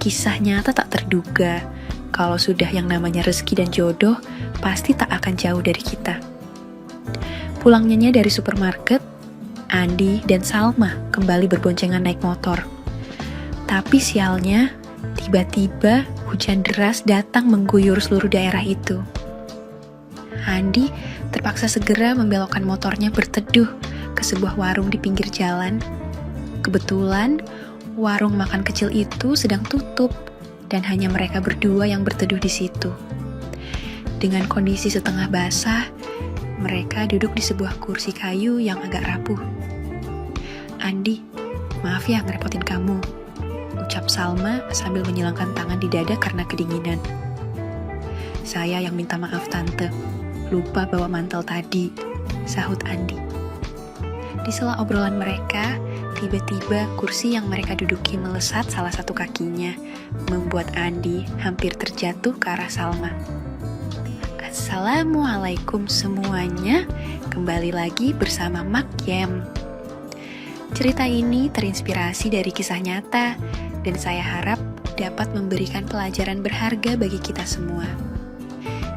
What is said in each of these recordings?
Kisah nyata tak terduga. Kalau sudah yang namanya rezeki dan jodoh, pasti tak akan jauh dari kita. Pulangnya dari supermarket, Andi dan Salma kembali berboncengan naik motor. Tapi sialnya, tiba-tiba hujan deras datang mengguyur seluruh daerah itu. Andi terpaksa segera membelokkan motornya berteduh ke sebuah warung di pinggir jalan. Kebetulan, warung makan kecil itu sedang tutup dan hanya mereka berdua yang berteduh di situ. Dengan kondisi setengah basah, mereka duduk di sebuah kursi kayu yang agak rapuh. "Andi, maaf ya ngerepotin kamu," ucap Salma sambil menyilangkan tangan di dada karena kedinginan. "Saya yang minta maaf tante, lupa bawa mantel tadi," sahut Andi. Di sela obrolan mereka, tiba-tiba kursi yang mereka duduki melesat salah satu kakinya, membuat Andi hampir terjatuh ke arah Salma. Assalamualaikum semuanya, kembali lagi bersama Makyem. Cerita ini terinspirasi dari kisah nyata, dan saya harap dapat memberikan pelajaran berharga bagi kita semua.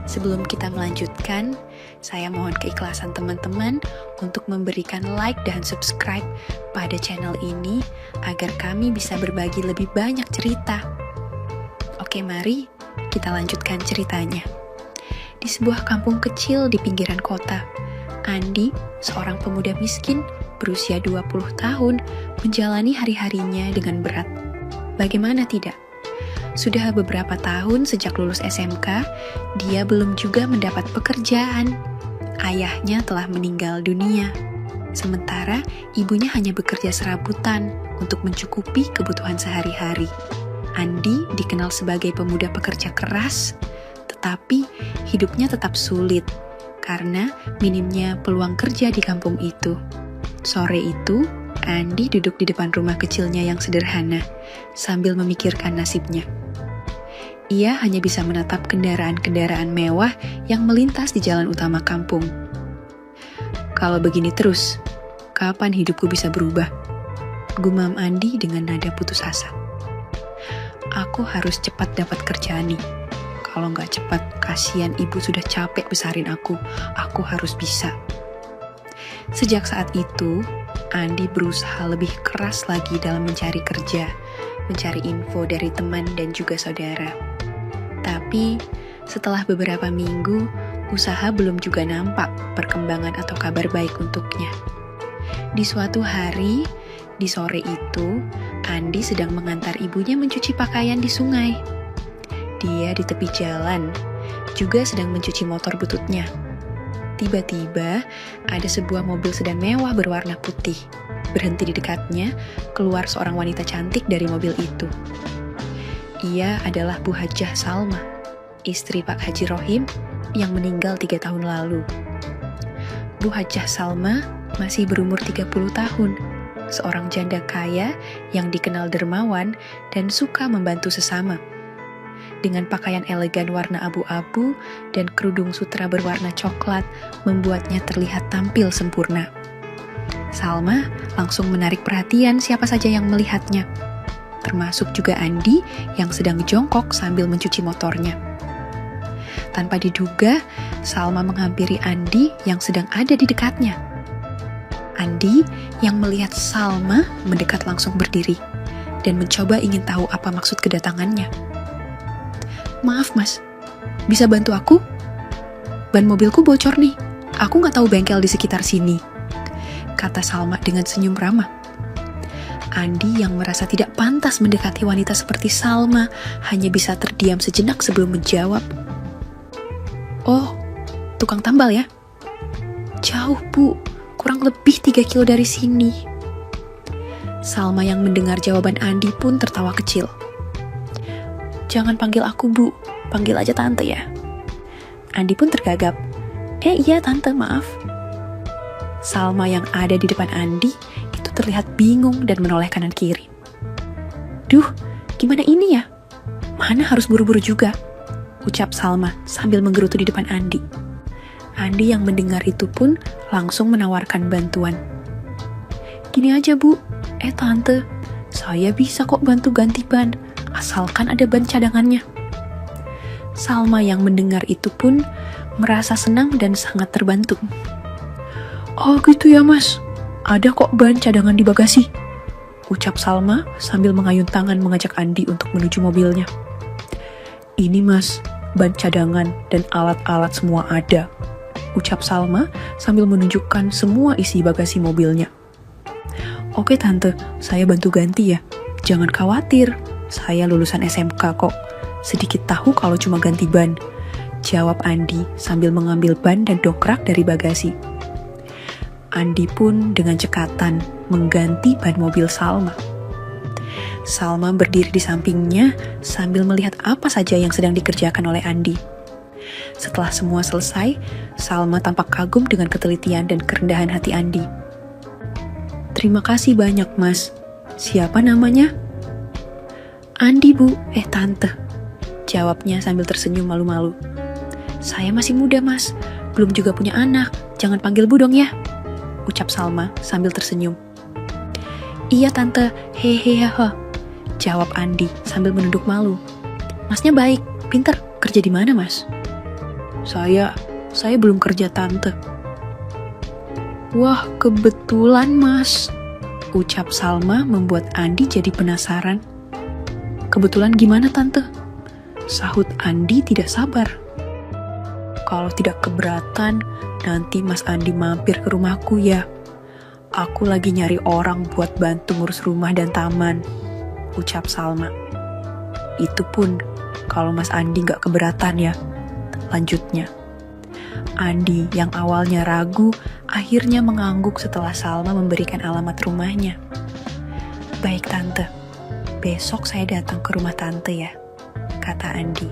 Sebelum kita melanjutkan, saya mohon keikhlasan teman-teman untuk memberikan like dan subscribe pada channel ini agar kami bisa berbagi lebih banyak cerita. Oke, mari kita lanjutkan ceritanya. Di sebuah kampung kecil di pinggiran kota, Andi, seorang pemuda miskin berusia 20 tahun, menjalani hari-harinya dengan berat. Bagaimana tidak? Sudah beberapa tahun sejak lulus SMK, dia belum juga mendapat pekerjaan. Ayahnya telah meninggal dunia. Sementara ibunya hanya bekerja serabutan untuk mencukupi kebutuhan sehari-hari. Andi dikenal sebagai pemuda pekerja keras, tetapi hidupnya tetap sulit karena minimnya peluang kerja di kampung itu. Sore itu, Andi duduk di depan rumah kecilnya yang sederhana sambil memikirkan nasibnya. Ia hanya bisa menatap kendaraan-kendaraan mewah yang melintas di jalan utama kampung. Kalau begini terus, kapan hidupku bisa berubah? Gumam Andi dengan nada putus asa. Aku harus cepat dapat kerjaan nih. Kalau nggak cepat, kasihan ibu sudah capek besarin aku. Aku harus bisa. Sejak saat itu, Andi berusaha lebih keras lagi dalam mencari kerja, mencari info dari teman dan juga saudara. Tapi, setelah beberapa minggu, usaha belum juga nampak perkembangan atau kabar baik untuknya. Di suatu hari, di sore itu, Andi sedang mengantar ibunya mencuci pakaian di sungai. Dia di tepi jalan, juga sedang mencuci motor bututnya. Tiba-tiba, ada sebuah mobil sedan mewah berwarna putih. Berhenti di dekatnya, keluar seorang wanita cantik dari mobil itu. Ia adalah Bu Hajah Salma, istri Pak Haji Rohim yang meninggal 3 tahun lalu. Bu Hajah Salma masih berumur 30 tahun, seorang janda kaya yang dikenal dermawan dan suka membantu sesama. Dengan pakaian elegan warna abu-abu dan kerudung sutra berwarna coklat membuatnya terlihat tampil sempurna. Salma langsung menarik perhatian siapa saja yang melihatnya, termasuk juga Andi yang sedang jongkok sambil mencuci motornya. Tanpa diduga, Salma menghampiri Andi yang sedang ada di dekatnya. Andi yang melihat Salma mendekat langsung berdiri dan mencoba ingin tahu apa maksud kedatangannya. "Maaf mas, bisa bantu aku? Ban mobilku bocor nih, aku nggak tahu bengkel di sekitar sini," kata Salma dengan senyum ramah. Andi yang merasa tidak pantas mendekati wanita seperti Salma hanya bisa terdiam sejenak sebelum menjawab. "Oh, tukang tambal ya? Jauh bu, kurang lebih 3 kilo dari sini." Salma yang mendengar jawaban Andi pun tertawa kecil. "Jangan panggil aku bu, panggil aja tante ya." Andi pun tergagap. Iya tante, maaf." Salma yang ada di depan Andi itu terlihat bingung dan menoleh kanan kiri. "Duh, gimana ini ya? Mana harus buru-buru juga," ucap Salma sambil menggerutu di depan Andi. Andi yang mendengar itu pun langsung menawarkan bantuan. "Gini aja bu, tante, saya bisa kok bantu ganti ban. asalkan ada ban cadangannya. Salma yang mendengar itu pun merasa senang dan sangat terbantu. Oh gitu ya mas, ada kok ban cadangan di bagasi, ucap Salma sambil mengayun tangan mengajak Andi untuk menuju mobilnya. Ini mas, ban cadangan dan alat-alat semua ada, ucap Salma sambil menunjukkan semua isi bagasi mobilnya. Oke tante, saya bantu ganti ya. Jangan khawatir, saya lulusan SMK kok. Sedikit tahu kalau cuma ganti ban, jawab Andi sambil mengambil ban dan dongkrak dari bagasi. Andi pun dengan cekatan mengganti ban mobil Salma. Salma berdiri di sampingnya sambil melihat apa saja yang sedang dikerjakan oleh Andi. Setelah semua selesai, Salma tampak kagum dengan ketelitian dan kerendahan hati Andi. Terima kasih banyak mas. Siapa namanya? Andi bu, tante, jawabnya sambil tersenyum malu-malu. Saya masih muda mas, belum juga punya anak, jangan panggil bu dong ya, ucap Salma sambil tersenyum. Iya tante, hehehe, jawab Andi sambil menunduk malu. Masnya baik, pintar, kerja di mana mas? Saya belum kerja tante. Wah kebetulan mas, ucap Salma membuat Andi jadi penasaran. Kebetulan gimana tante? Sahut Andi tidak sabar. Kalau tidak keberatan, nanti Mas Andi mampir ke rumahku ya. Aku lagi nyari orang buat bantu ngurus rumah dan taman, ucap Salma. Itu pun kalau Mas Andi gak keberatan ya, lanjutnya. Andi yang awalnya ragu, akhirnya mengangguk setelah Salma memberikan alamat rumahnya. Baik tante, besok saya datang ke rumah tante ya, kata Andi.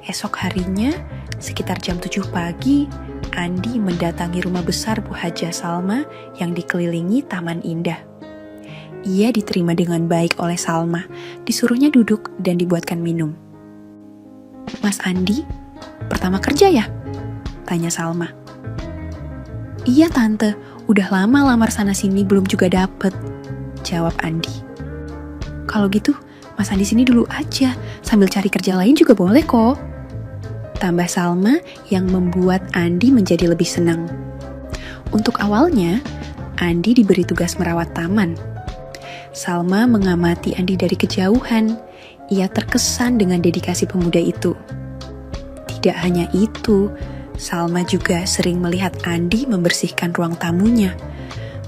Esok harinya, sekitar jam 7 pagi, Andi mendatangi rumah besar Bu Hajah Salma yang dikelilingi taman indah. Ia diterima dengan baik oleh Salma, disuruhnya duduk dan dibuatkan minum. Mas Andi, pertama kerja ya? Tanya Salma. Iya tante, udah lama lamar sana-sini belum juga dapet, jawab Andi. Kalau gitu, Mas Andi sini dulu aja, sambil cari kerja lain juga boleh kok, tambah Salma yang membuat Andi menjadi lebih senang. Untuk awalnya, Andi diberi tugas merawat taman. Salma mengamati Andi dari kejauhan. Ia terkesan dengan dedikasi pemuda itu. Tidak hanya itu, Salma juga sering melihat Andi membersihkan ruang tamunya.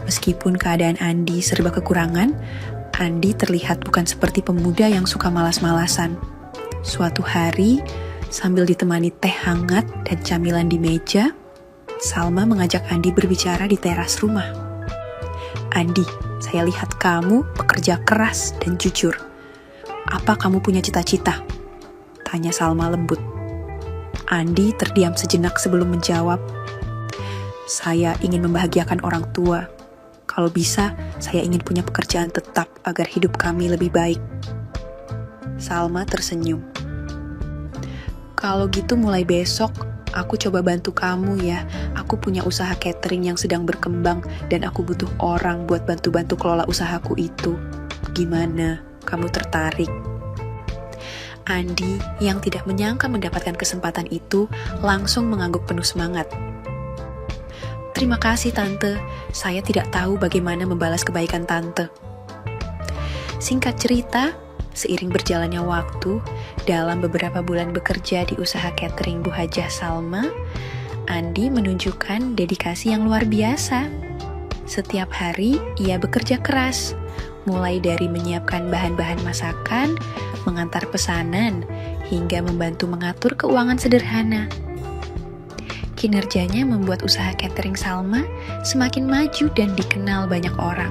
Meskipun keadaan Andi serba kekurangan, Andi terlihat bukan seperti pemuda yang suka malas-malasan. Suatu hari, sambil ditemani teh hangat dan camilan di meja, Salma mengajak Andi berbicara di teras rumah. Andi, saya lihat kamu pekerja keras dan jujur. Apa kamu punya cita-cita? Tanya Salma lembut. Andi terdiam sejenak sebelum menjawab. Saya ingin membahagiakan orang tua. Kalau bisa, saya ingin punya pekerjaan tetap agar hidup kami lebih baik. Salma tersenyum. Kalau gitu mulai besok, aku coba bantu kamu ya. Aku punya usaha catering yang sedang berkembang dan aku butuh orang buat bantu-bantu kelola usahaku itu. Gimana? Kamu tertarik? Andi yang tidak menyangka mendapatkan kesempatan itu langsung mengangguk penuh semangat. Terima kasih tante, saya tidak tahu bagaimana membalas kebaikan tante. Singkat cerita, seiring berjalannya waktu, dalam beberapa bulan bekerja di usaha catering Bu Hajah Salma, Andi menunjukkan dedikasi yang luar biasa. Setiap hari ia bekerja keras, mulai dari menyiapkan bahan-bahan masakan, mengantar pesanan, hingga membantu mengatur keuangan sederhana. Kinerjanya membuat usaha catering Salma semakin maju dan dikenal banyak orang.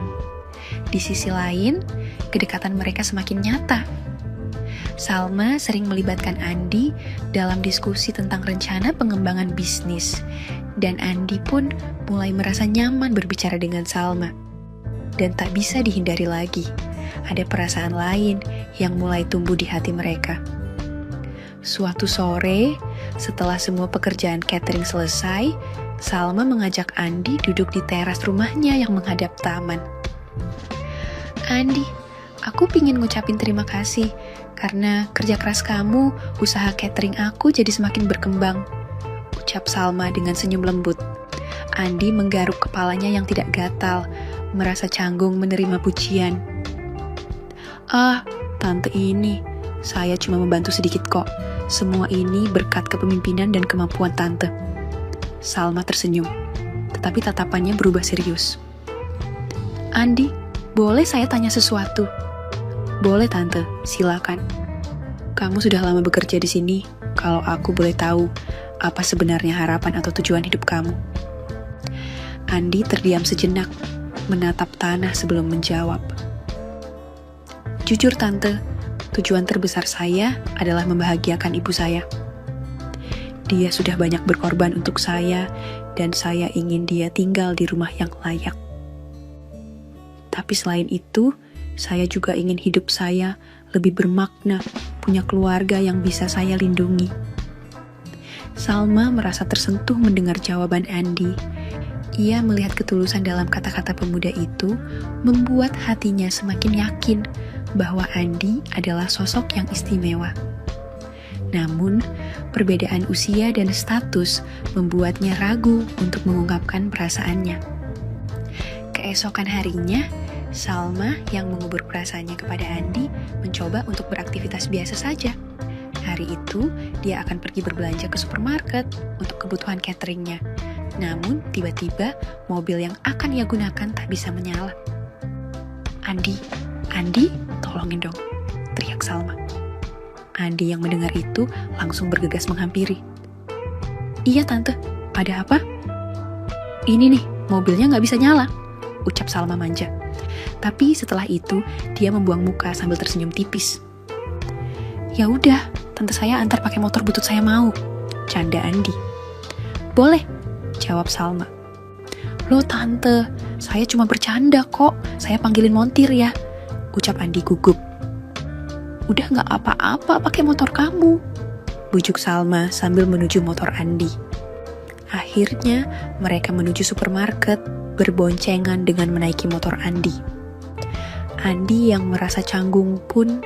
Di sisi lain, kedekatan mereka semakin nyata. Salma sering melibatkan Andi dalam diskusi tentang rencana pengembangan bisnis, dan Andi pun mulai merasa nyaman berbicara dengan Salma. Dan tak bisa dihindari lagi, ada perasaan lain yang mulai tumbuh di hati mereka. Suatu sore, setelah semua pekerjaan catering selesai, Salma mengajak Andi duduk di teras rumahnya yang menghadap taman. Andi, Aku pingin ngucapin terima kasih karena kerja keras kamu, usaha catering aku jadi semakin berkembang. Ucap Salma dengan senyum lembut. Andi menggaruk kepalanya yang tidak gatal, merasa canggung menerima pujian. Ah, tante ini, saya cuma membantu sedikit kok. Semua ini berkat kepemimpinan dan kemampuan tante. Salma tersenyum, tetapi tatapannya berubah serius. Andi, boleh saya tanya sesuatu? Boleh tante, silakan. Kamu sudah lama bekerja di sini. Kalau aku boleh tahu, apa sebenarnya harapan atau tujuan hidup kamu? Andi terdiam sejenak, menatap tanah sebelum menjawab. Jujur tante, tujuan terbesar saya adalah membahagiakan ibu saya. Dia sudah banyak berkorban untuk saya, dan saya ingin dia tinggal di rumah yang layak. Tapi selain itu, saya juga ingin hidup saya lebih bermakna, punya keluarga yang bisa saya lindungi. Salma merasa tersentuh mendengar jawaban Andi. Ia melihat ketulusan dalam kata-kata pemuda itu, membuat hatinya semakin yakin bahwa Andi adalah sosok yang istimewa. Namun, perbedaan usia dan status membuatnya ragu untuk mengungkapkan perasaannya. Keesokan harinya, Salma yang mengubur perasaannya kepada Andi mencoba untuk beraktivitas biasa saja. Hari itu, dia akan pergi berbelanja ke supermarket untuk kebutuhan cateringnya. Namun, tiba-tiba mobil yang akan ia gunakan tak bisa menyala. Andi, tolongin dong, teriak Salma. Andi yang mendengar itu langsung bergegas menghampiri. Iya tante, ada apa? Ini nih, mobilnya nggak bisa nyala, ucap Salma manja. Tapi setelah itu, dia membuang muka sambil tersenyum tipis. Ya udah, tante saya antar pakai motor butut saya mau, canda Andi. Boleh, jawab Salma. Loh tante, saya cuma bercanda kok, saya panggilin montir ya, ucap Andi gugup. Udah gak apa-apa pakai motor kamu, bujuk Salma sambil menuju motor Andi. Akhirnya, mereka menuju supermarket, berboncengan dengan menaiki motor Andi. Andi yang merasa canggung pun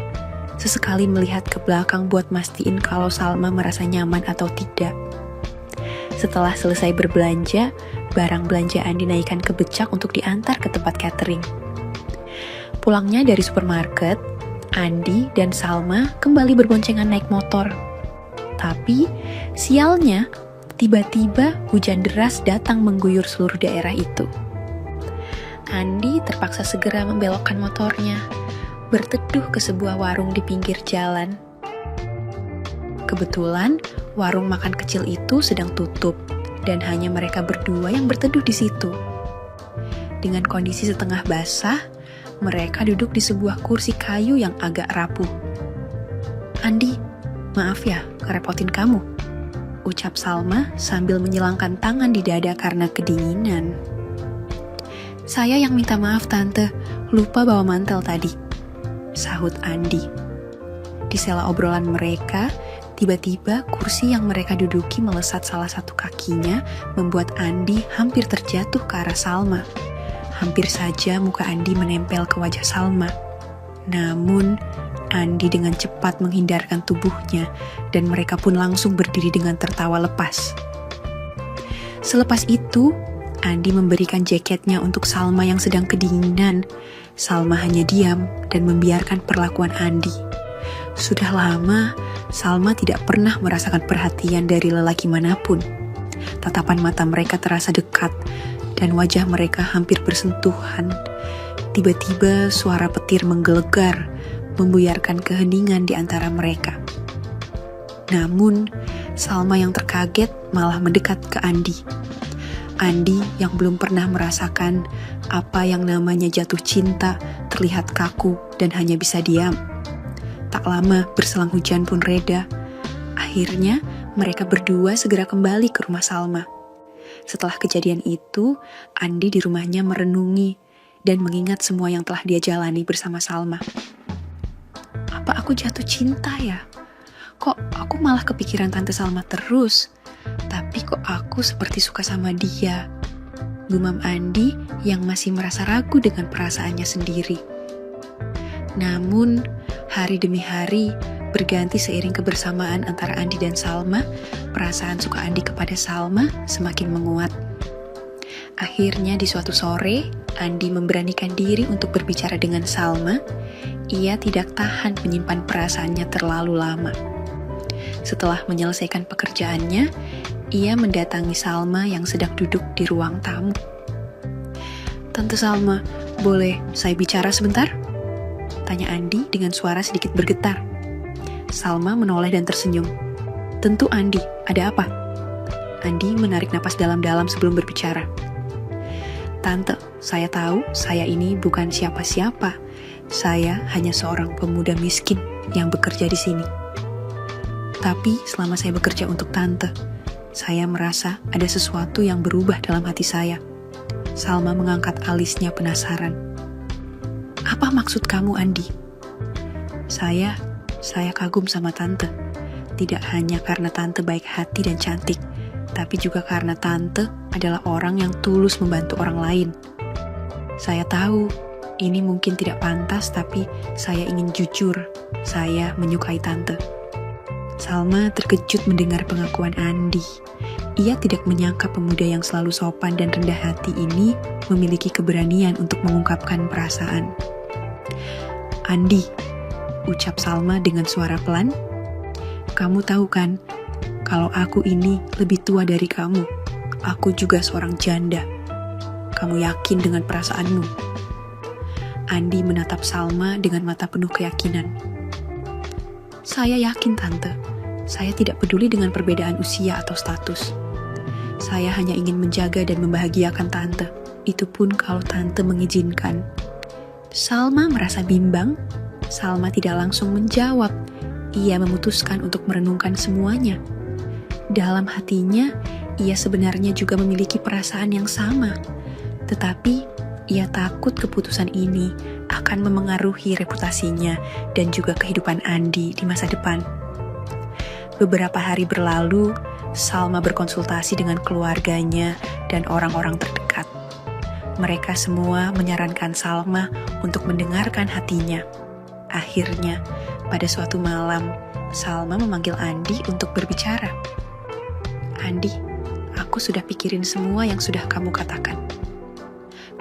sesekali melihat ke belakang buat mastiin kalau Salma merasa nyaman atau tidak. Setelah selesai berbelanja, barang belanjaan dinaikkan ke becak untuk diantar ke tempat catering. Pulangnya dari supermarket, Andi dan Salma kembali berboncengan naik motor. Tapi, sialnya, tiba-tiba hujan deras datang mengguyur seluruh daerah itu. Andi terpaksa segera membelokkan motornya, berteduh ke sebuah warung di pinggir jalan. Kebetulan, warung makan kecil itu sedang tutup, dan hanya mereka berdua yang berteduh di situ. Dengan kondisi setengah basah, mereka duduk di sebuah kursi kayu yang agak rapuh. Andi, maaf ya, ngerepotin kamu, ucap Salma sambil menyilangkan tangan di dada karena kedinginan. Saya yang minta maaf tante, lupa bawa mantel tadi, sahut Andi. Di sela obrolan mereka, tiba-tiba kursi yang mereka duduki melesat salah satu kakinya, membuat Andi hampir terjatuh ke arah Salma. Hampir saja muka Andi menempel ke wajah Salma. Namun, Andi dengan cepat menghindarkan tubuhnya, dan mereka pun langsung berdiri dengan tertawa lepas. Selepas itu, Andi memberikan jaketnya untuk Salma yang sedang kedinginan. Salma hanya diam dan membiarkan perlakuan Andi. Sudah lama, Salma tidak pernah merasakan perhatian dari lelaki manapun. Tatapan mata mereka terasa dekat, dan wajah mereka hampir bersentuhan. Tiba-tiba suara petir menggelegar, membuyarkan keheningan di antara mereka. Namun, Salma yang terkaget malah mendekat ke Andi. Andi yang belum pernah merasakan apa yang namanya jatuh cinta, terlihat kaku dan hanya bisa diam. Tak lama berselang hujan pun reda. Akhirnya mereka berdua segera kembali ke rumah Salma. Setelah kejadian itu, Andi di rumahnya merenungi dan mengingat semua yang telah dia jalani bersama Salma. Apa aku jatuh cinta ya? Kok aku malah kepikiran Tante Salma terus? Tapi kok aku seperti suka sama dia? Gumam Andi yang masih merasa ragu dengan perasaannya sendiri. Namun, hari demi hari berganti seiring kebersamaan antara Andi dan Salma, perasaan suka Andi kepada Salma semakin menguat. Akhirnya di suatu sore, Andi memberanikan diri untuk berbicara dengan Salma. Ia tidak tahan menyimpan perasaannya terlalu lama. Setelah menyelesaikan pekerjaannya, ia mendatangi Salma yang sedang duduk di ruang tamu. "Tante Salma, boleh saya bicara sebentar?" tanya Andi dengan suara sedikit bergetar. Salma menoleh dan tersenyum. "Tentu Andi, ada apa?" Andi menarik napas dalam-dalam sebelum berbicara. "Tante, saya tahu saya ini bukan siapa-siapa. Saya hanya seorang pemuda miskin yang bekerja di sini. Tapi selama saya bekerja untuk Tante, saya merasa ada sesuatu yang berubah dalam hati saya." Salma mengangkat alisnya penasaran. "Apa maksud kamu, Andi?" Saya kagum sama Tante. Tidak hanya karena Tante baik hati dan cantik, tapi juga karena Tante adalah orang yang tulus membantu orang lain. Saya tahu ini mungkin tidak pantas, tapi saya ingin jujur. Saya menyukai Tante." Salma terkejut mendengar pengakuan Andi. Ia tidak menyangka pemuda yang selalu sopan dan rendah hati ini memiliki keberanian untuk mengungkapkan perasaan. "Andi," ucap Salma dengan suara pelan, "kamu tahu kan, kalau aku ini lebih tua dari kamu. Aku juga seorang janda. Kamu yakin dengan perasaanmu?" Andi menatap Salma dengan mata penuh keyakinan. "Saya yakin, Tante. Saya tidak peduli dengan perbedaan usia atau status. Saya hanya ingin menjaga dan membahagiakan Tante. Itu pun kalau Tante mengizinkan." Salma merasa bimbang. Salma tidak langsung menjawab. Ia memutuskan untuk merenungkan semuanya. Dalam hatinya, ia sebenarnya juga memiliki perasaan yang sama. Tetapi, ia takut keputusan ini akan memengaruhi reputasinya dan juga kehidupan Andi di masa depan. Beberapa hari berlalu, Salma berkonsultasi dengan keluarganya dan orang-orang terdekat. Mereka semua menyarankan Salma untuk mendengarkan hatinya. Akhirnya, pada suatu malam, Salma memanggil Andi untuk berbicara. "Andi, aku sudah pikirin semua yang sudah kamu katakan.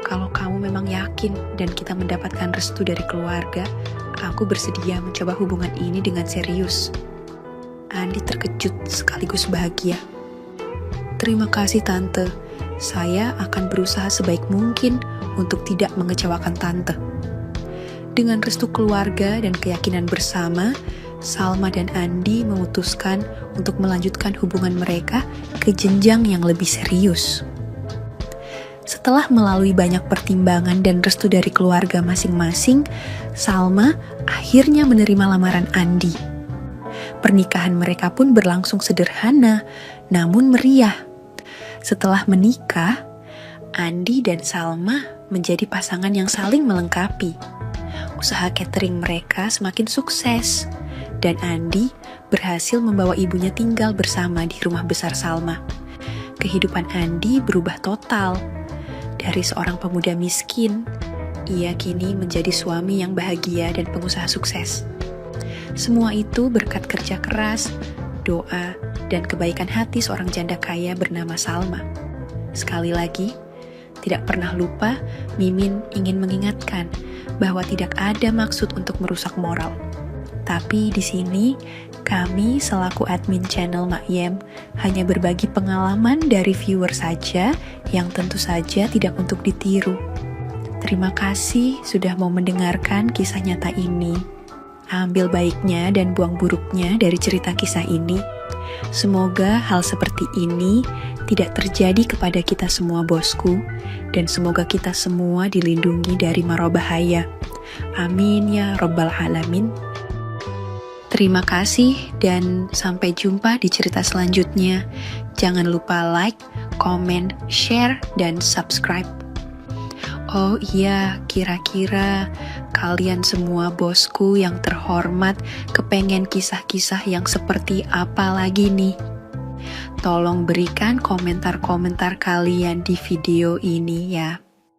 Kalau kamu memang yakin dan kita mendapatkan restu dari keluarga, aku bersedia mencoba hubungan ini dengan serius." Andi terkejut sekaligus bahagia. "Terima kasih Tante, saya akan berusaha sebaik mungkin untuk tidak mengecewakan Tante." Dengan restu keluarga dan keyakinan bersama, Salma dan Andi memutuskan untuk melanjutkan hubungan mereka ke jenjang yang lebih serius. Setelah melalui banyak pertimbangan dan restu dari keluarga masing-masing, Salma akhirnya menerima lamaran Andi. Pernikahan mereka pun berlangsung sederhana, namun meriah. Setelah menikah, Andi dan Salma menjadi pasangan yang saling melengkapi. Usaha catering mereka semakin sukses, dan Andi berhasil membawa ibunya tinggal bersama di rumah besar Salma. Kehidupan Andi berubah total. Dari seorang pemuda miskin, ia kini menjadi suami yang bahagia dan pengusaha sukses. Semua itu berkat kerja keras, doa, dan kebaikan hati seorang janda kaya bernama Salma. Sekali lagi, tidak pernah lupa, Mimin ingin mengingatkan bahwa tidak ada maksud untuk merusak moral. Tapi di sini, kami selaku admin channel Makyem hanya berbagi pengalaman dari viewer saja yang tentu saja tidak untuk ditiru. Terima kasih sudah mau mendengarkan kisah nyata ini. Ambil baiknya dan buang buruknya dari cerita kisah ini. Semoga hal seperti ini tidak terjadi kepada kita semua bosku, dan semoga kita semua dilindungi dari mara bahaya. Amin ya Rabbal Alamin. Terima kasih dan sampai jumpa di cerita selanjutnya. Jangan lupa like, comment, share, dan subscribe. Oh iya, kira-kira kalian semua bosku yang terhormat kepengen kisah-kisah yang seperti apa lagi nih? Tolong berikan komentar-komentar kalian di video ini ya.